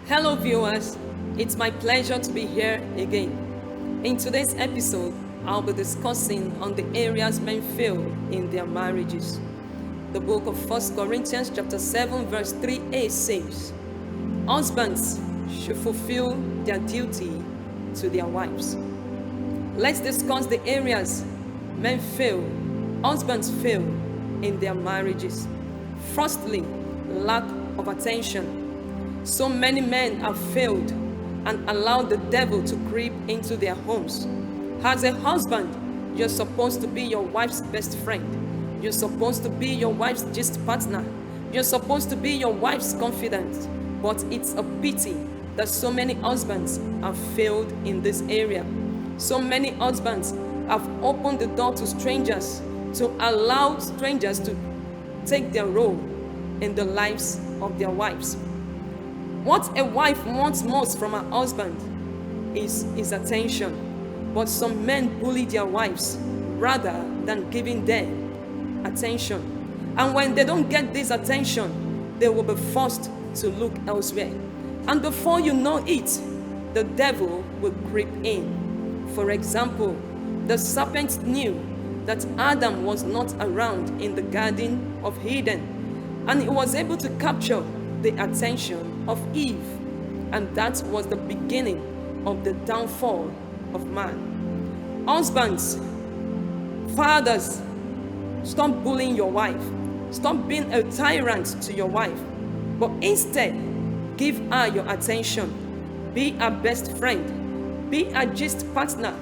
Hello viewers, it's my pleasure to be here again. In today's episode, I'll be discussing on the areas men fail in their marriages. The book of 1 Corinthians chapter 7 verse 3a says, husbands should fulfill their duty to their wives. Let's discuss the areas men fail, husbands fail in their marriages. Firstly, lack of attention. So many men have failed and allowed the devil to creep into their homes. As a husband, you're supposed to be your wife's best friend. You're supposed to be your wife's gist partner. You're supposed to be your wife's confidant. But it's a pity that so many husbands have failed in this area. So many husbands have opened the door to strangers, to allow strangers to take their role in the lives of their wives. What a wife wants most from her husband is his attention. But some men bully their wives rather than giving them attention. And when they don't get this attention, they will be forced to look elsewhere. And before you know it, the devil will creep in. For example, the serpent knew that Adam was not around in the Garden of Eden, and he was able to capture the attention of Eve, and that was the beginning of the downfall of man. Husbands, fathers, stop bullying your wife. Stop being a tyrant to your wife, but instead give her your attention. Be her best friend. Be her gist partner.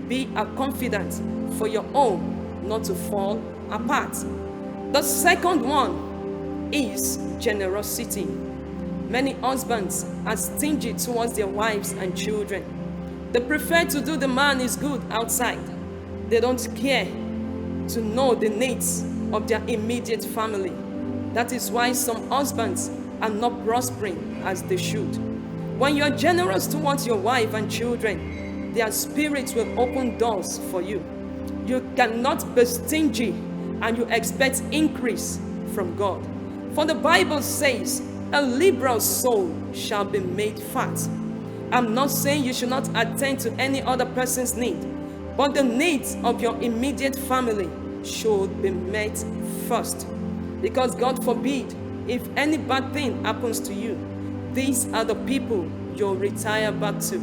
Be her confidant for your home not to fall apart. The second one is generosity. Many husbands are stingy towards their wives and children. They prefer to do the man is good outside. They don't care to know the needs of their immediate family. That is why some husbands are not prospering as they should. When you are generous towards your wife and children, their spirits will open doors for you. You cannot be stingy and you expect increase from God. For the Bible says, a liberal soul shall be made fat. I'm not saying you should not attend to any other person's need, but the needs of your immediate family should be met first. Because God forbid, if any bad thing happens to you, these are the people you'll retire back to.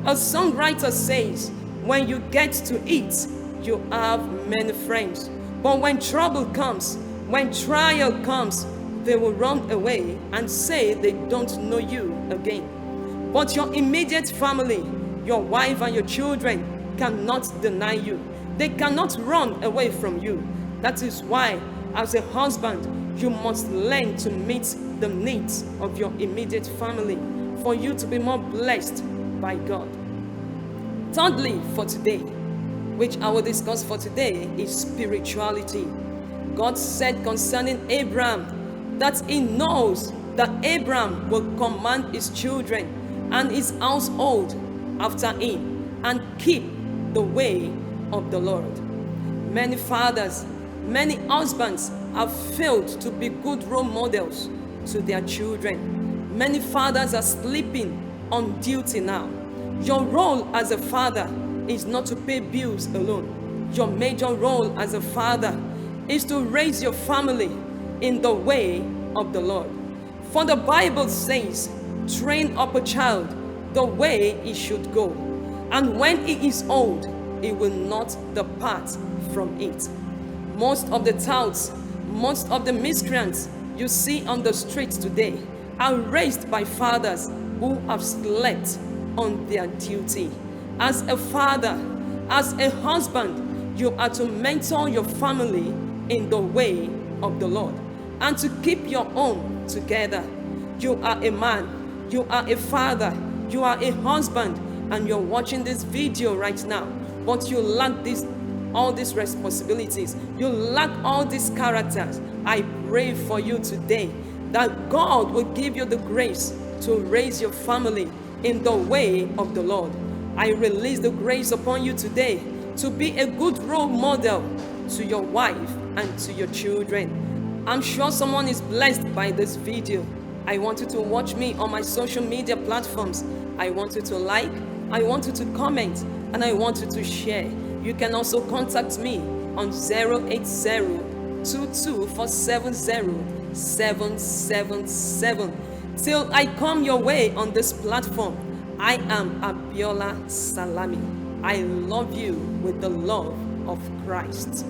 A songwriter says, when you get to eat, you have many friends. But when trouble comes, when trial comes, they will run away and say they don't know you again. But your immediate family, your wife and your children cannot deny you. They cannot run away from you. That is why, as a husband, you must learn to meet the needs of your immediate family for you to be more blessed by God. Thirdly, for today, which I will discuss for today, is spirituality. God said concerning Abraham that he knows that Abraham will command his children and his household after him and keep the way of the Lord. Many fathers, many husbands have failed to be good role models to their children. Many fathers are sleeping on duty now. Your role as a father is not to pay bills alone. Your major role as a father is to raise your family in the way of the Lord. For the Bible says, train up a child the way he should go, and when he is old, he will not depart from it. Most of the touts, most of the miscreants you see on the streets today are raised by fathers who have slept on their duty. As a father, as a husband, you are to mentor your family in the way of the Lord and to keep your home together. You are a man, you are a father, you are a husband, and you're watching this video right now, but you lack all these responsibilities. You lack all these characters. I pray for you today that God will give you the grace to raise your family in the way of the Lord. I release the grace upon you today to be a good role model to your wife and to your children. I'm sure someone is blessed by this video. I want you to watch me on my social media platforms. I want you to like, I want you to comment, and I want you to share. You can also contact me on 080-22470777. Till I come your way on this platform, I am Abiola Salami. I love you with the love of Christ.